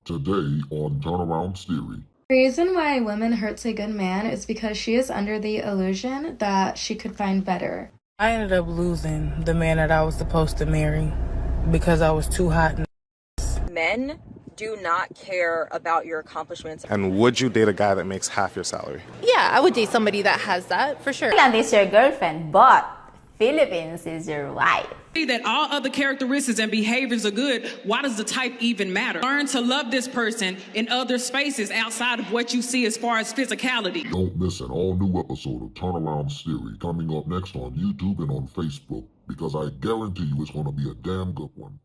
Today on Turneround Theory. The reason why women hurts a good man is because she is under the illusion that she could find better. I ended up losing the man that I was supposed to marry because I was too hot. Men do not care about your accomplishments. And would you date a guy that makes half your salary? Yeah, I would date somebody that has that, for sure. Thailand is your girlfriend, but Philippines is your wife. That all other characteristics and behaviors are good, why does the type even matter? Learn to love this person in other spaces outside of what you see as far as physicality. Don't miss an all-new episode of Turnaround Theory coming up next on YouTube and on Facebook, because I guarantee you it's going to be a damn good one.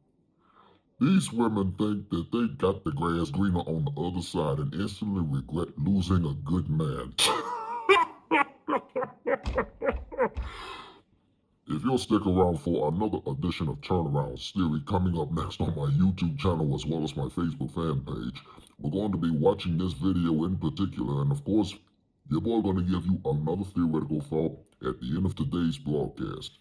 These women think that they got the grass greener on the other side and instantly regret losing a good man. If you'll stick around for another edition of Turnaround Theory coming up next on my YouTube channel as well as my Facebook fan page, we're going to be watching this video in particular, and of course, your boy going to give you another theoretical thought at the end of today's broadcast.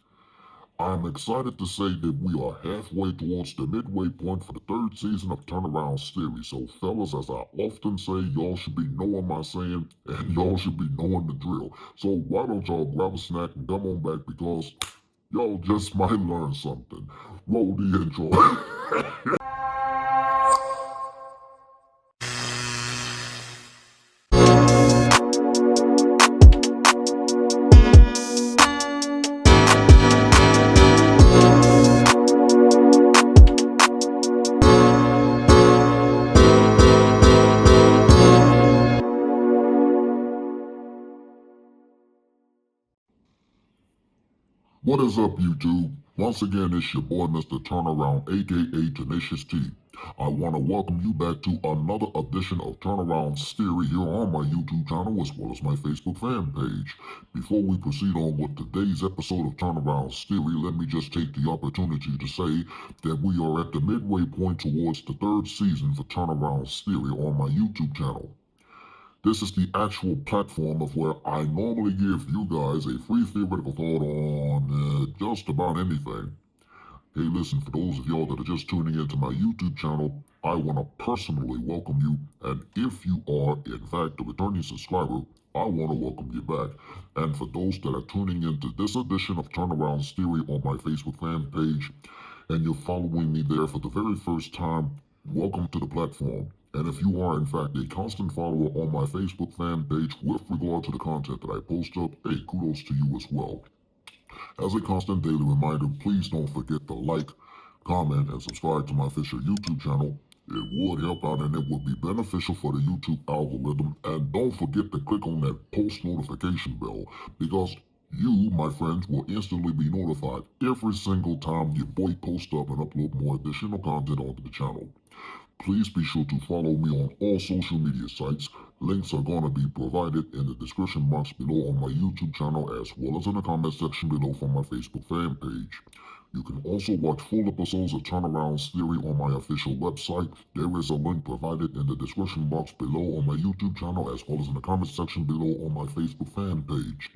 I'm excited to say that we are halfway towards the midway point for the third season of Turnaround Theory, so fellas, as I often say, y'all should be knowing my saying, and y'all should be knowing the drill. So why don't y'all grab a snack and come on back, because y'all just might learn something. Roll the intro. What is up, YouTube? Once again, it's your boy, Mr. Turnaround, aka Tenacious T. I want to welcome you back to another edition of Turnaround Theory here on my YouTube channel as well as my Facebook fan page. Before we proceed on with today's episode of Turnaround Theory, let me just take the opportunity to say that we are at the midway point towards the third season for Turnaround Theory on my YouTube channel. This is the actual platform of where I normally give you guys a free theoretical thought on just about anything. Hey, listen, for those of y'all that are just tuning into my YouTube channel, I want to personally welcome you, and if you are, in fact, a returning subscriber, I want to welcome you back. And for those that are tuning into this edition of Turnaround Theory on my Facebook fan page, and you're following me there for the very first time, welcome to the platform. And if you are, in fact, a constant follower on my Facebook fan page with regard to the content that I post up, hey, kudos to you as well. As a constant daily reminder, please don't forget to like, comment, and subscribe to my official YouTube channel. It would help out and it would be beneficial for the YouTube algorithm. And don't forget to click on that post notification bell, because you, my friends, will instantly be notified every single time your boy posts up and upload more additional content onto the channel. Please be sure to follow me on all social media sites. Links are going to be provided in the description box below on my YouTube channel as well as in the comment section below from my Facebook fan page. You can also watch full episodes of Turnaround Theory on my official website. There is a link provided in the description box below on my YouTube channel as well as in the comment section below on my Facebook fan page.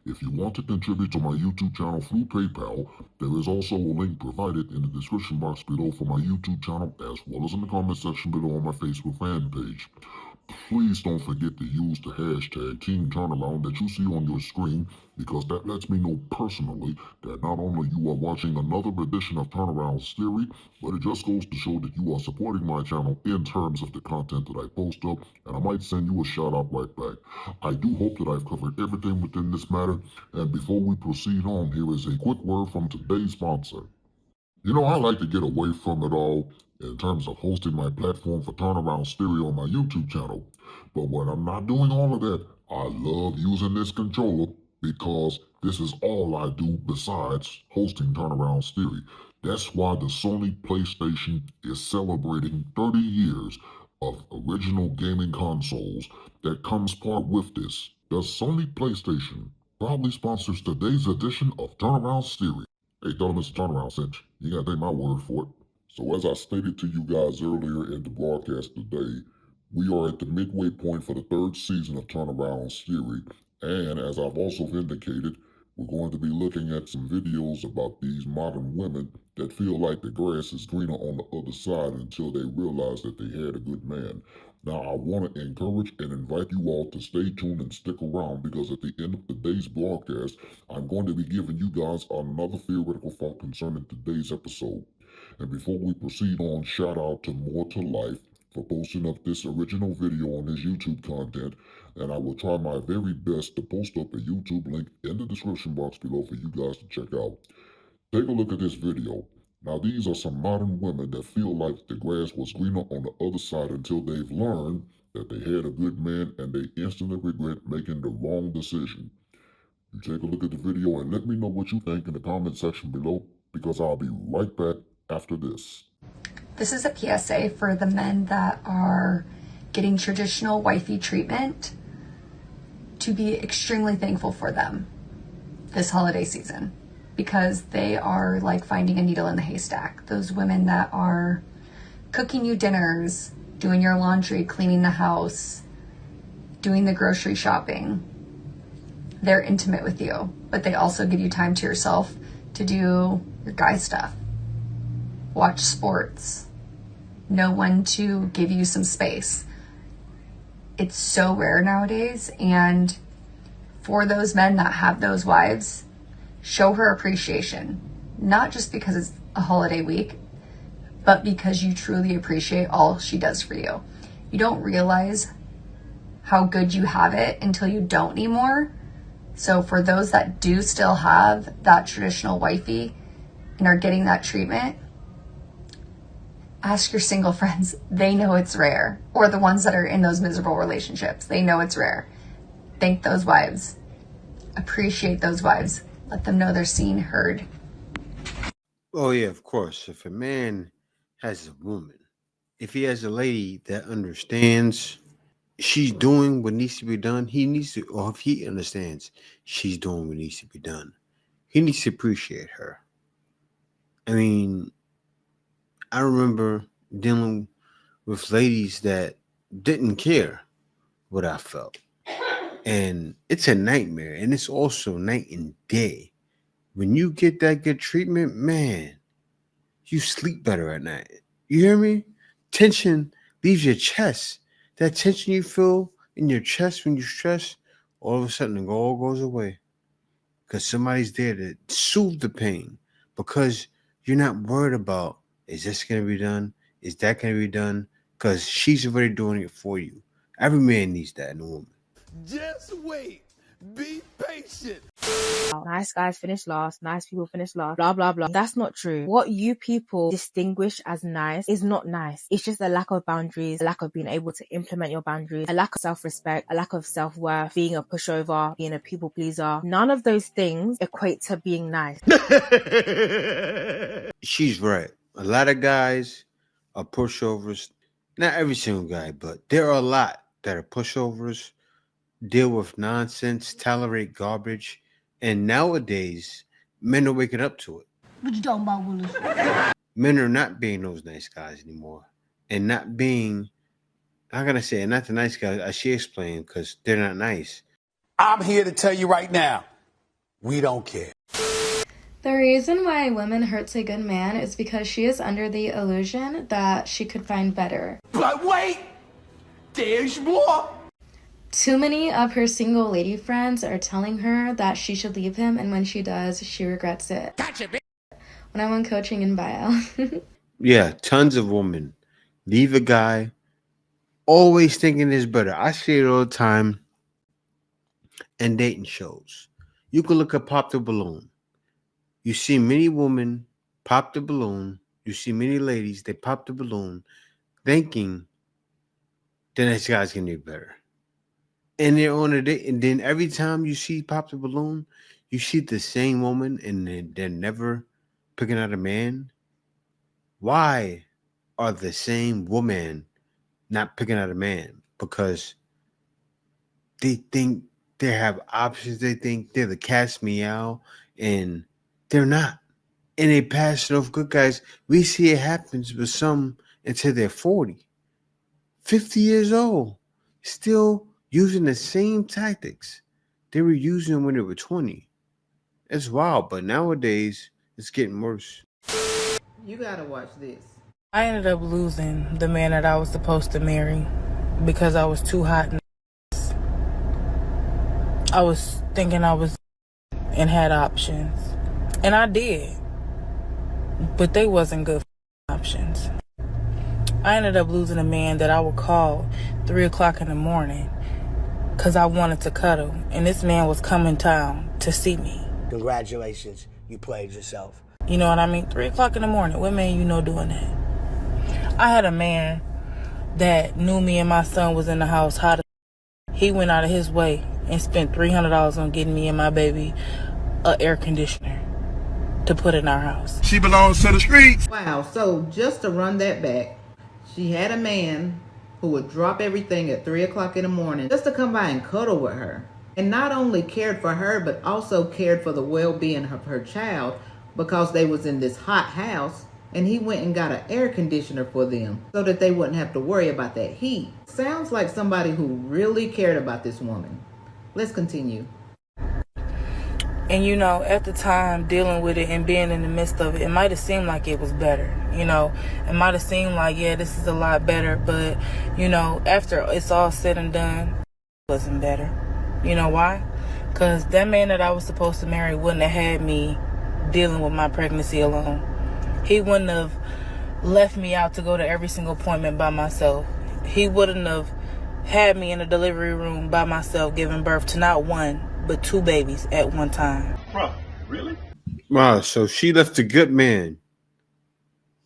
If you want to contribute to my YouTube channel through PayPal, there is also a link provided in the description box below for my YouTube channel as well as in the comment section below on my Facebook fan page. Please don't forget to use the hashtag Team Turnaround that you see on your screen, because that lets me know personally that not only you are watching another edition of Turnaround Theory, but it just goes to show that you are supporting my channel in terms of the content that I post up, and I might send you a shout out right back. I do hope that I've covered everything within this matter, and before we proceed on, here is a quick word from today's sponsor. You know, I like to get away from it all in terms of hosting my platform for Turnaround Theory on my YouTube channel. But when I'm not doing all of that, I love using this controller, because this is all I do besides hosting Turnaround Theory. That's why the Sony PlayStation is celebrating 30 years of original gaming consoles that comes part with this. The Sony PlayStation proudly sponsors today's edition of Turnaround Theory. Hey, tell them it's a turnaround cinch. You gotta take my word for it. So as I stated to you guys earlier in the broadcast today, we are at the midway point for the third season of Turnaround Theory. And as I've also indicated, We're going to be looking at some videos about these modern women that feel like the grass is greener on the other side until they realize that they had a good man. Now, I want to encourage and invite you all to stay tuned and stick around, because at the end of today's broadcast, I'm going to be giving you guys another theoretical thought concerning today's episode. And before we proceed on, shout out to More to Life for posting up this original video on his YouTube content, and I will try my very best to post up a YouTube link in the description box below for you guys to check out. Take a look at this video. Now, these are some modern women that feel like the grass was greener on the other side until they've learned that they had a good man and they instantly regret making the wrong decision. You take a look at the video and let me know what you think in the comment section below, because I'll be right back after this. This is a PSA for the men that are getting traditional wifey treatment, to be extremely thankful for them this holiday season, because they are like finding a needle in the haystack. Those women that are cooking you dinners, doing your laundry, cleaning the house, doing the grocery shopping, they're intimate with you, but they also give you time to yourself to do your guy stuff, watch sports, know when to give you some space. It's so rare nowadays, and for those men that have those wives, show her appreciation, not just because it's a holiday week, but because you truly appreciate all she does for you. You don't realize how good you have it until you don't anymore. So for those that do still have that traditional wifey and are getting that treatment, ask your single friends. They know it's rare. Or the ones that are in those miserable relationships, they know it's rare. Thank those wives. Appreciate those wives. Let them know they're seen, heard. Oh yeah, of course. If a man has a woman, if he has a lady that understands she's doing what needs to be done, he needs to, or if he understands she's doing what needs to be done, he needs to appreciate her. I mean, I remember dealing with ladies that didn't care what I felt. And it's a nightmare. And it's also night and day. When you get that good treatment, man, you sleep better at night. You hear me? Tension leaves your chest. That tension you feel in your chest when you stress, all of a sudden it all goes away. Because somebody's there to soothe the pain. Because you're not worried about, is this going to be done? Is that going to be done? Because she's already doing it for you. Every man needs that in a woman. Just wait. Be patient. Nice guys finish last, nice people finish last, blah, blah, blah. That's not true. What you people distinguish as nice is not nice. It's just a lack of boundaries, a lack of being able to implement your boundaries, a lack of self-respect, a lack of self-worth, being a pushover, being a people pleaser. None of those things equate to being nice. She's right. A lot of guys are pushovers. Not every single guy, but there are a lot that are pushovers, deal with nonsense, tolerate garbage, and nowadays, men are waking up to it. What you talking about, Willis? Men are not being those nice guys anymore, and not being, how can I say it, not the nice guys, as she explained, because they're not nice. I'm here to tell you right now, we don't care. The reason why a woman hurts a good man is because she is under the illusion that she could find better. But wait, there's more. Too many of her single lady friends are telling her that she should leave him, and when she does, she regrets it. Gotcha, bitch. When I want coaching in bio. Yeah, tons of women leave a guy always thinking it's better. I see it all the time in dating shows. You can look at Pop the Balloon. You see many women pop the balloon. You see many ladies, they pop the balloon thinking the next guy's going to be better. And they're on a date. And then every time you see Pop the Balloon, you see the same woman and they're never picking out a man. Why are the same woman not picking out a man? Because they think they have options. They think they're the cat's meow, and they're not. And they pass it off good guys. We see it happens with some until they're 40, 50 years old, still using the same tactics they were using when they were 20. It's wild, but nowadays it's getting worse. You gotta watch this. I ended up losing the man that I was supposed to marry because I was too hot. I was thinking I was and had options. And I did. But they wasn't good options. I ended up losing a man that I would call 3 o'clock in the morning because I wanted to cuddle. And this man was coming town to see me. Congratulations, you played yourself. You know what I mean? 3 o'clock in the morning. What man you know doing that? I had a man that knew me and my son was in the house hot. He went out of his way and spent $300 on getting me and my baby an air conditioner to put in our house. She belongs to the streets. Wow, so just to run that back, she had a man who would drop everything at 3 o'clock in the morning just to come by and cuddle with her. And not only cared for her, but also cared for the well-being of her child because they was in this hot house. And he went and got an air conditioner for them so that they wouldn't have to worry about that heat. Sounds like somebody who really cared about this woman. Let's continue. And you know, at the time, dealing with it and being in the midst of it, it might have seemed like it was better. You know, it might have seemed like, yeah, this is a lot better. But, you know, after it's all said and done, it wasn't better. You know why? Because that man that I was supposed to marry wouldn't have had me dealing with my pregnancy alone. He wouldn't have left me out to go to every single appointment by myself. He wouldn't have had me in a delivery room by myself giving birth to not one, but 2 babies at one time. Bro, really? Wow, so she left a good man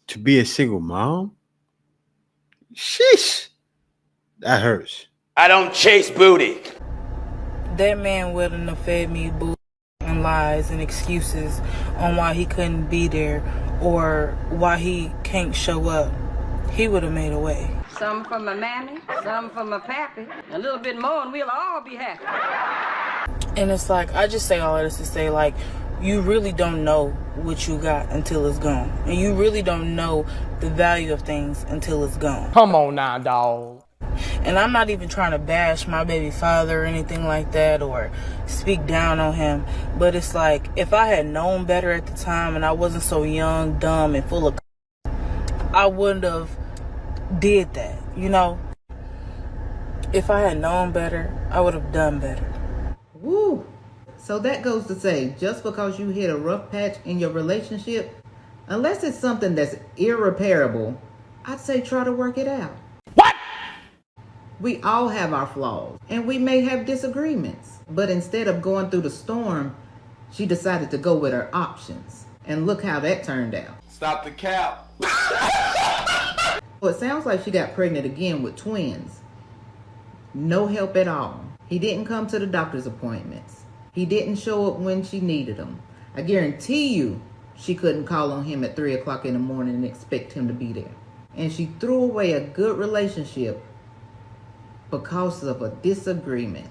to be a single mom? Sheesh. That hurts. I don't chase booty. That man wouldn't have fed me booty and lies and excuses on why he couldn't be there or why he can't show up. He would have made a way. Some for my mammy, some for my pappy, a little bit more and we'll all be happy. And it's like, I just say all of this to say, like, you really don't know what you got until it's gone. And you really don't know the value of things until it's gone. Come on now, dawg. And I'm not even trying to bash my baby father or anything like that or speak down on him. But it's like, if I had known better at the time and I wasn't so young, dumb, and full of I wouldn't have did that, you know? If I had known better, I would have done better. Woo! So that goes to say, just because you hit a rough patch in your relationship, unless it's something that's irreparable, I'd say try to work it out. What? We all have our flaws, and we may have disagreements. But instead of going through the storm, she decided to go with her options. And look how that turned out. Stop the cap. Well, it sounds like she got pregnant again with twins. No help at all. He didn't come to the doctor's appointments. He didn't show up when she needed him. I guarantee you she couldn't call on him at 3 o'clock in the morning and expect him to be there. And she threw away a good relationship because of a disagreement.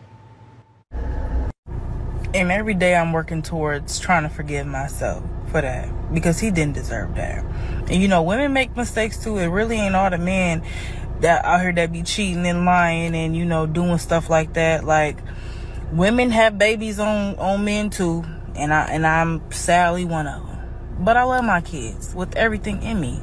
And every day I'm working towards trying to forgive myself for that, because he didn't deserve that. And you know, women make mistakes too. It really ain't all the men that out here that be cheating and lying and, you know, doing stuff like that. Like, women have babies on men too, and I'm sadly one of them. But I love my kids with everything in me,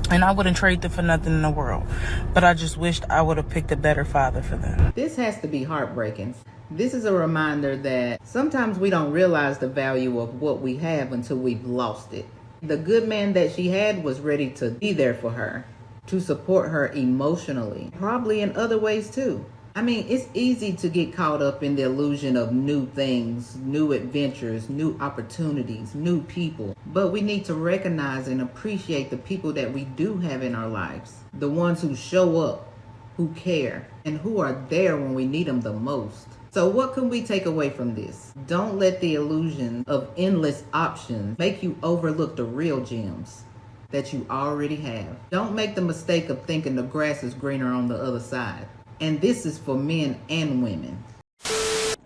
and I wouldn't trade them for nothing in the world. But I just wished I would have picked a better father for them. This has to be heartbreaking. This is a reminder that sometimes we don't realize the value of what we have until we've lost it. The good man that she had was ready to be there for her, to support her emotionally, probably in other ways too. I mean, it's easy to get caught up in the illusion of new things, new adventures, new opportunities, new people. But we need to recognize and appreciate the people that we do have in our lives. The ones who show up, who care, and who are there when we need them the most. So what can we take away from this? Don't let the illusion of endless options make you overlook the real gems that you already have. Don't make the mistake of thinking the grass is greener on the other side. And this is for men and women.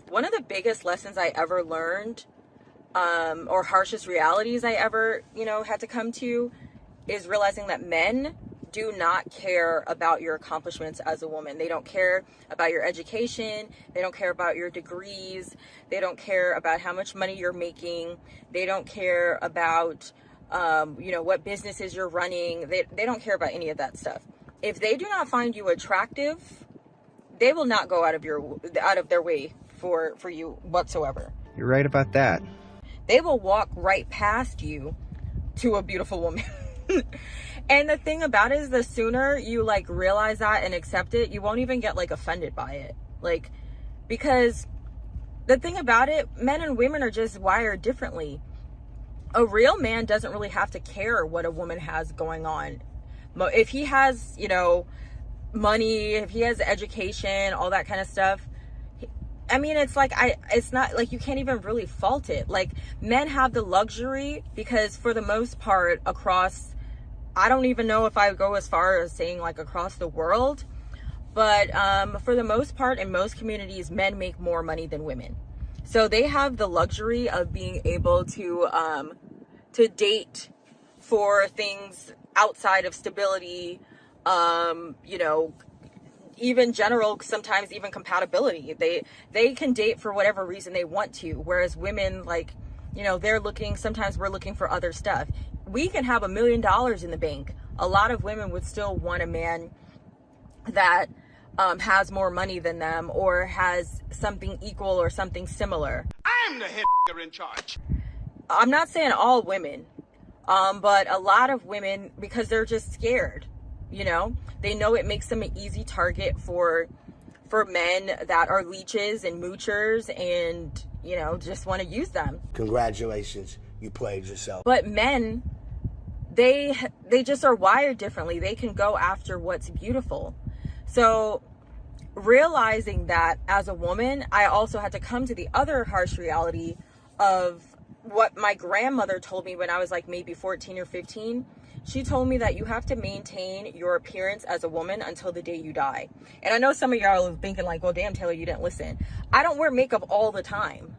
One of the biggest lessons I ever learned, or harshest realities I ever, had to come to, is realizing that men do not care about your accomplishments as a woman. They don't care about your education. They don't care about your degrees. They don't care about how much money you're making. They don't care about, what businesses you're running. They don't care about any of that stuff. If they do not find you attractive, they will not go out of their way for you whatsoever. You're right about that. They will walk right past you to a beautiful woman. And the thing about it is, the sooner you like realize that and accept it, you won't even get like offended by it. Like, because the thing about it, men and women are just wired differently. A real man doesn't really have to care what a woman has going on. If he has, money, if he has education, all that kind of stuff, I mean, it's not like you can't even really fault it. Like, men have the luxury, because for the most part across, I don't even know if I go as far as saying like across the world, but for the most part in most communities, men make more money than women. So they have the luxury of being able to date for things outside of stability, even general, sometimes even compatibility. They can date for whatever reason they want to, whereas women, like, sometimes we're looking for other stuff. We can have $1 million in the bank. A lot of women would still want a man that has more money than them, or has something equal or something similar. I'm the head in charge. I'm not saying all women, but a lot of women, because they're just scared, they know it makes them an easy target for men that are leeches and moochers and, just want to use them. Congratulations, you played yourself. But men, they just are wired differently. They can go after what's beautiful. So realizing that as a woman, I also had to come to the other harsh reality of what my grandmother told me when I was like maybe 14 or 15. She told me that you have to maintain your appearance as a woman until the day you die. And I know some of y'all are thinking like, well, damn, Taylor, you didn't listen. I don't wear makeup all the time,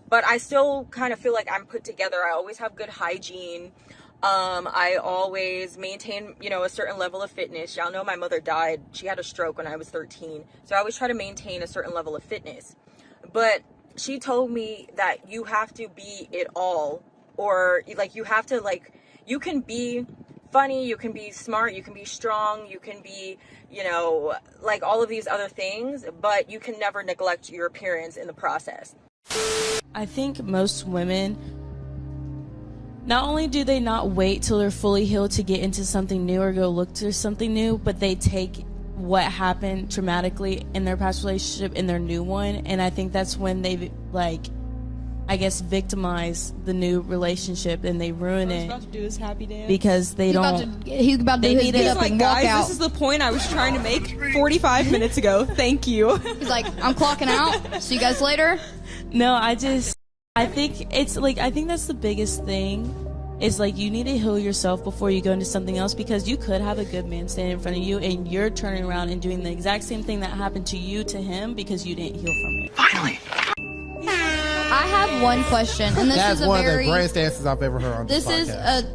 but I still kind of feel like I'm put together. I always have good hygiene. I always maintain, a certain level of fitness. Y'all know my mother died. She had a stroke when I was 13. So I always try to maintain a certain level of fitness. But she told me that you have to be it all, or like you have to, like, you can be funny, you can be smart, you can be strong, you can be, like all of these other things, but you can never neglect your appearance in the process. I think most women, not only do they not wait till they're fully healed to get into something new or go look to something new, but they take what happened traumatically in their past relationship in their new one. And I think that's when they, victimize the new relationship and they ruin it. About to do his happy dance because they he's about to do his get up and walk out. This is the point I was trying to make 45 minutes ago. Thank you. He's like, I'm clocking out. See you guys later. No, I think it's like, I think that's the biggest thing. It's like you need to heal yourself before you go into something else, because you could have a good man standing in front of you and you're turning around and doing the exact same thing that happened to you to him because you didn't heal from it. Finally. I have one question, and this That's is one of the greatest answers I've ever heard on this podcast.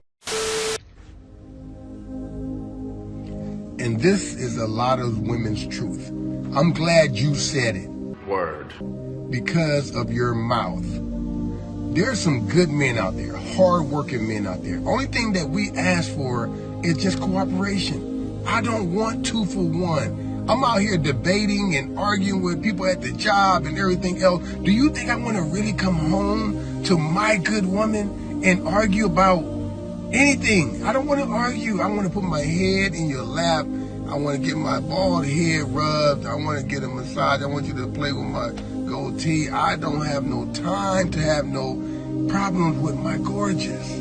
And this is a lot of women's truth. I'm glad you said it. Word. Because of your mouth. There's some good men out there, hard-working men out there. Only thing that we ask for is just cooperation. I don't want 2 for 1. I'm out here debating and arguing with people at the job and everything else. Do you think I want to really come home to my good woman and argue about anything? I don't want to argue. I want to put my head in your lap. I want to get my bald head rubbed. I want to get a massage. I want you to play with my goatee. I don't have no time to have no problems with my gorgeous.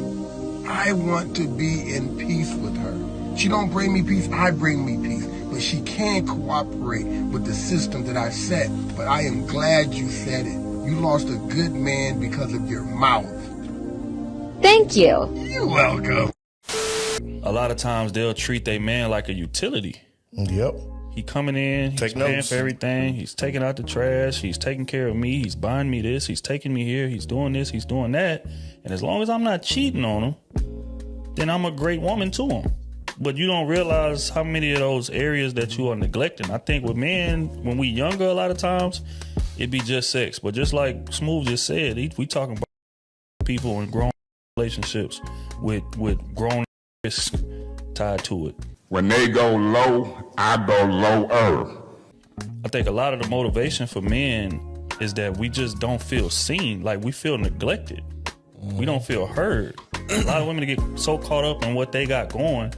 I want to be in peace with her. She don't bring me peace, I bring me peace. But she can't cooperate with the system that I set. But I am glad you said it. You lost a good man because of your mouth. Thank you. You're welcome. A lot of times they'll treat their man like a utility. Yep. He coming in, he's paying for everything, he's taking out the trash, he's taking care of me, he's buying me this, he's taking me here, he's doing this, he's doing that. And as long as I'm not cheating on him, then I'm a great woman to him. But you don't realize how many of those areas that you are neglecting. I think with men, when we younger, a lot of times, it be just sex. But just like Smooth just said, we talking about people in grown relationships with grown risk tied to it. When they go low, I go lower. I think a lot of the motivation for men is that we just don't feel seen. Like, we feel neglected. We don't feel heard. A lot of women get so caught up in what they got going,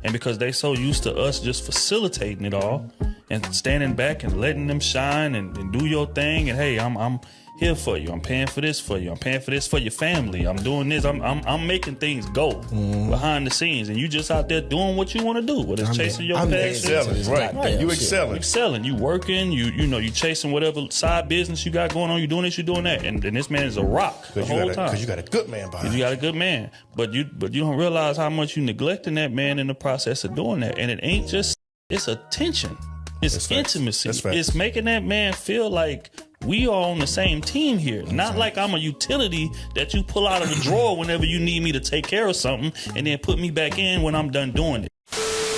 and because they so used to us just facilitating it all and standing back and letting them shine and do your thing, and hey, I'm here for you. I'm paying for this for you. I'm paying for this for your family. I'm doing this. I'm making things go behind the scenes, and you just out there doing what you want to do. Whether it's chasing your passion, excelling, right? You excelling. You excelling. You working. You chasing whatever side business you got going on. You doing this. You doing that. And this man is a rock the whole time. Because you got a good man behind you. You got a good man, but you don't realize how much you neglecting that man in the process of doing that. And it ain't just. It's attention. It's intimacy. It's making that man feel like we are on the same team here. Not like I'm a utility that you pull out of the drawer whenever you need me to take care of something and then put me back in when I'm done doing it.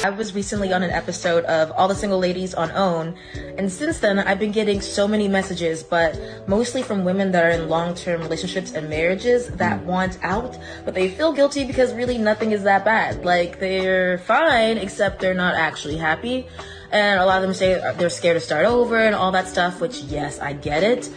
I was recently on an episode of All the Single Ladies on OWN, and since then I've been getting so many messages, but mostly from women that are in long-term relationships and marriages that want out, but they feel guilty because really nothing is that bad. Like, they're fine, except they're not actually happy. And a lot of them say they're scared to start over and all that stuff, which, yes, I get it.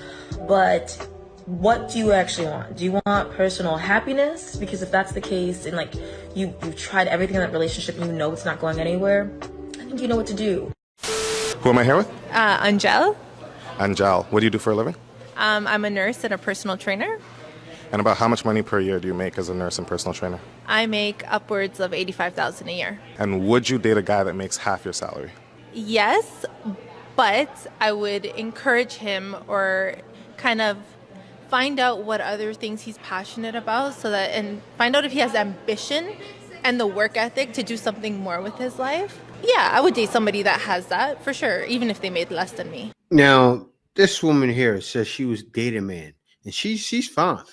But what do you actually want? Do you want personal happiness? Because if that's the case, and like you've tried everything in that relationship and you know it's not going anywhere, I think you know what to do. Who am I here with? Angel. Angel. What do you do for a living? I'm a nurse and a personal trainer. And about how much money per year do you make as a nurse and personal trainer? I make upwards of $85,000 a year. And would you date a guy that makes half your salary? Yes, but I would encourage him or kind of find out what other things he's passionate about and find out if he has ambition and the work ethic to do something more with his life. Yeah, I would date somebody that has that for sure, even if they made less than me. Now, this woman here says she was dating a man, and she's fine.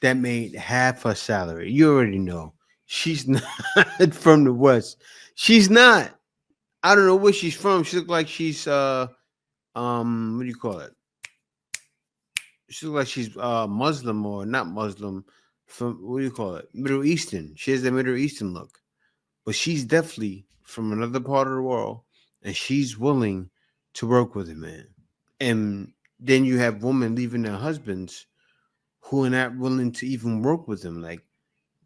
That made half her salary. You already know. She's not from the West. She's not. I don't know where she's from. She looks like she's what do you call it? She looks like she's Muslim or not Muslim. From what do you call it? Middle Eastern. She has a Middle Eastern look, but she's definitely from another part of the world, and she's willing to work with a man. And then you have women leaving their husbands who are not willing to even work with them. Like,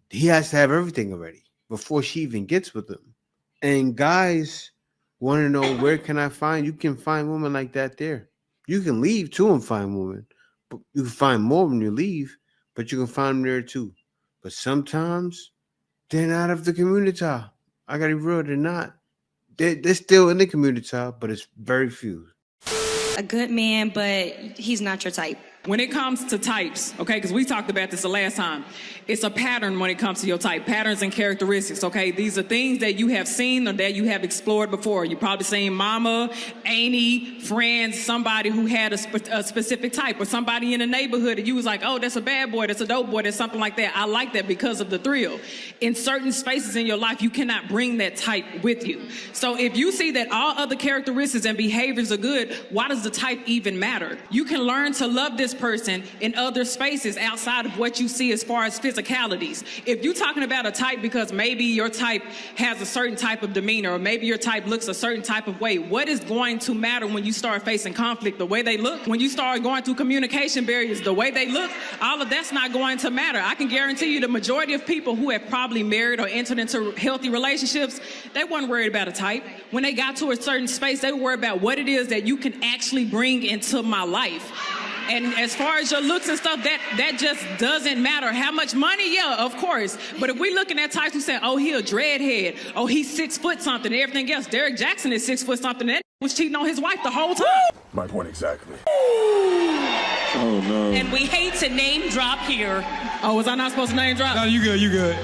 he has to have everything already before she even gets with him. And guys want to know, where can I find? You can find women like that there. You can leave too and find women, but you can find more when you leave, but you can find them there too. But sometimes they're not of the community. I gotta be real, they're not. They're still in the community, but it's very few. A good man, but he's not your type. When it comes to types, okay, because we talked about this the last time, it's a pattern when it comes to your type, patterns and characteristics, okay? These are things that you have seen or that you have explored before. You probably seen mama, auntie, friends, somebody who had a specific type, or somebody in the neighborhood and you was like, oh, that's a bad boy, that's a dope boy, that's something like that. I like that because of the thrill. In certain spaces in your life, you cannot bring that type with you. So if you see that all other characteristics and behaviors are good, why does the type even matter? You can learn to love this person in other spaces outside of what you see as far as physicalities. If you're talking about a type because maybe your type has a certain type of demeanor, or maybe your type looks a certain type of way, what is going to matter when you start facing conflict? The way they look? When you start going through communication barriers, the way they look? All of that's not going to matter. I can guarantee you the majority of people who have probably married or entered into healthy relationships, they weren't worried about a type. When they got to a certain space, they were worried about what it is that you can actually bring into my life. And as far as your looks and stuff, that just doesn't matter. How much money? Yeah, of course. But if we looking at types who say, oh, he a dreadhead, oh, he's 6 foot something, and everything else. Derek Jackson is 6 foot something. That was cheating on his wife the whole time. My point exactly. Oh, no. And we hate to name drop here. Oh, was I not supposed to name drop? No, you good.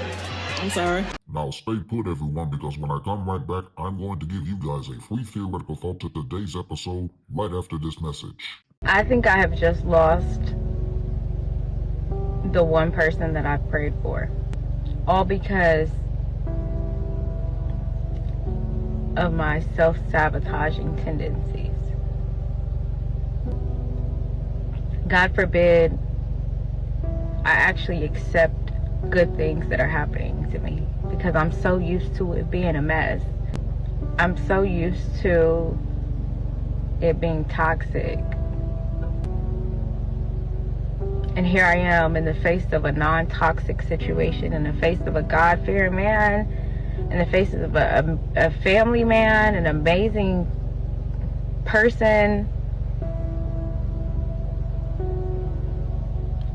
I'm sorry. Now stay put, everyone, because when I come right back, I'm going to give you guys a free theoretical thought to today's episode right after this message. I think I have just lost the one person that I've prayed for. All because of my self-sabotaging tendencies. God forbid I actually accept good things that are happening to me, because I'm so used to it being a mess. I'm so used to it being toxic. And here I am in the face of a non-toxic situation, in the face of a God-fearing man, in the face of a family man, an amazing person.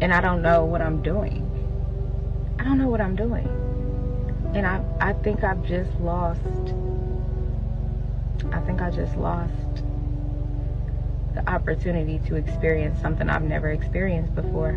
And I don't know what I'm doing. I don't know what I'm doing. And I think I've just lost. I think I just lost the opportunity to experience something I've never experienced before.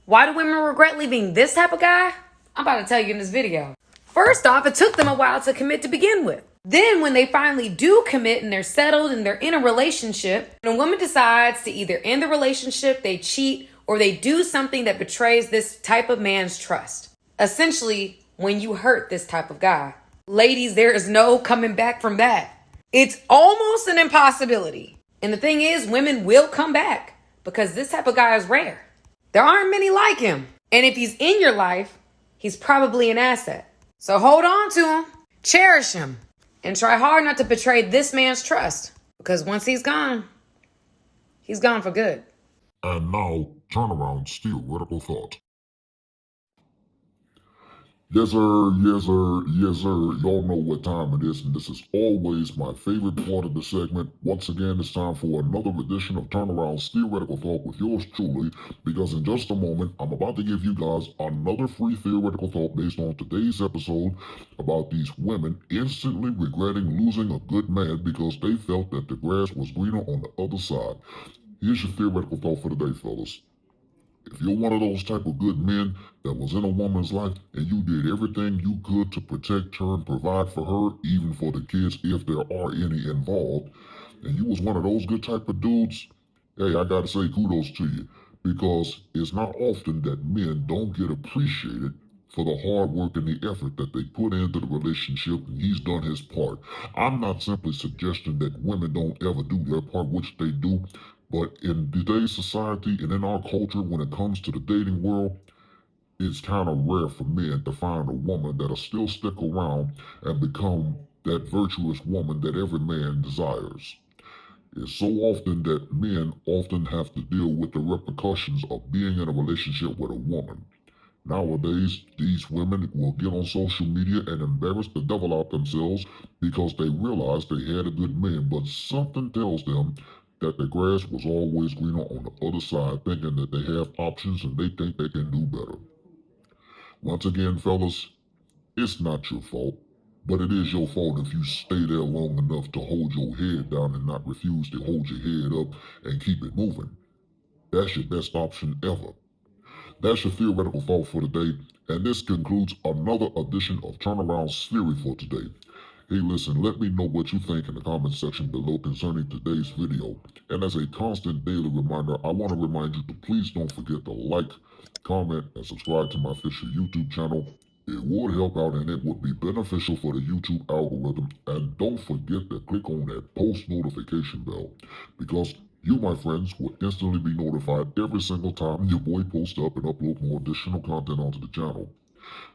Why do women regret leaving this type of guy? I'm about to tell you in this video. First off, it took them a while to commit to begin with. Then when they finally do commit and they're settled and they're in a relationship, and a woman decides to either end the relationship, they cheat, or they do something that betrays this type of man's trust. Essentially, when you hurt this type of guy. Ladies, there is no coming back from that. It's almost an impossibility. And the thing is, women will come back because this type of guy is rare. There aren't many like him. And if he's in your life, he's probably an asset. So hold on to him, cherish him, and try hard not to betray this man's trust. Because once he's gone for good. And now, Turnaround Theoretical Thought. Yes sir, yes sir, yes sir. Y'all know what time it is, and this is always my favorite part of the segment. Once again, it's time for another edition of Turnaround's Theoretical Thought with yours truly, because in just a moment, I'm about to give you guys another free theoretical thought based on today's episode about these women instantly regretting losing a good man because they felt that the grass was greener on the other side. Here's your theoretical thought for the day, fellas. If you're one of those type of good men that was in a woman's life and you did everything you could to protect her and provide for her, even for the kids if there are any involved, and you was one of those good type of dudes, hey, I gotta say kudos to you, because it's not often that men don't get appreciated for the hard work and the effort that they put into the relationship, and he's done his part. I'm not simply suggesting that women don't ever do their part, which they do, but in today's society and in our culture, when it comes to the dating world, it's kind of rare for men to find a woman that'll still stick around and become that virtuous woman that every man desires. It's so often that men often have to deal with the repercussions of being in a relationship with a woman. Nowadays, these women will get on social media and embarrass the devil out themselves because they realize they had a good man, but something tells them that the grass was always greener on the other side, thinking that they have options and they think they can do better. Once again, fellas, it's not your fault, but it is your fault if you stay there long enough to hold your head down and not refuse to hold your head up and keep it moving. That's your best option ever. That's your theoretical thought for today, and this concludes another edition of Turnaround's Theory for today. Hey listen, let me know what you think in the comment section below concerning today's video. And as a constant daily reminder, I want to remind you to please don't forget to like, comment, and subscribe to my official YouTube channel. It would help out and it would be beneficial for the YouTube algorithm. And don't forget to click on that post notification bell, because you, my friends, will instantly be notified every single time your boy posts up and upload more additional content onto the channel.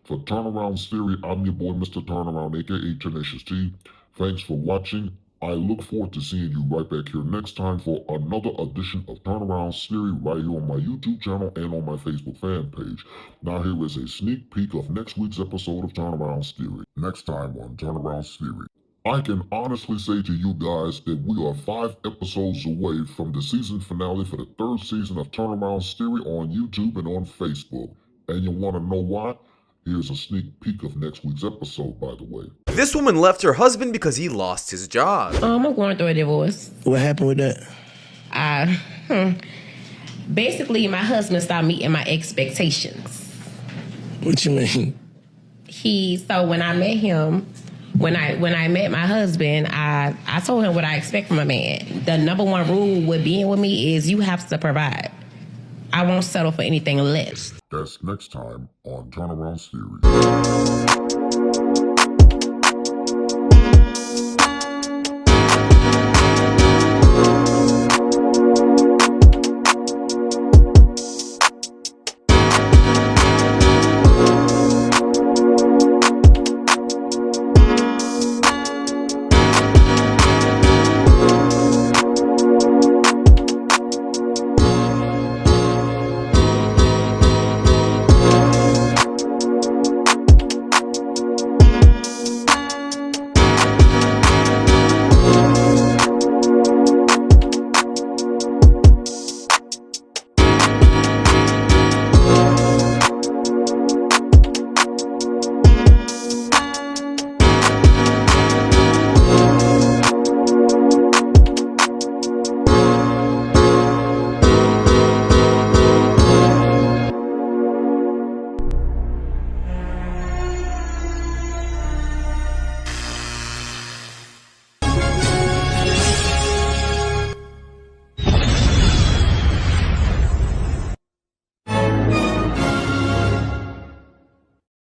For Turnaround's Theory, I'm your boy, Mr. Turnaround, aka Tenacious T. Thanks for watching. I look forward to seeing you right back here next time for another edition of Turnaround's Theory right here on my YouTube channel and on my Facebook fan page. Now here is a sneak peek of next week's episode of Turnaround's Theory. Next time on Turnaround's Theory. I can honestly say to you guys that we are 5 episodes away from the season finale for the 3rd season of Turnaround's Theory on YouTube and on Facebook. And you want to know why? Here's a sneak peek of next week's episode, by the way. This woman left her husband because he lost his job. I'm going through a divorce. What happened with that? Basically, my husband stopped meeting my expectations. What you mean? So when I met him, when I met my husband, I told him what I expect from a man. The number one rule with being with me is you have to provide. I won't settle for anything less. That's next time on Turnaround's Theory.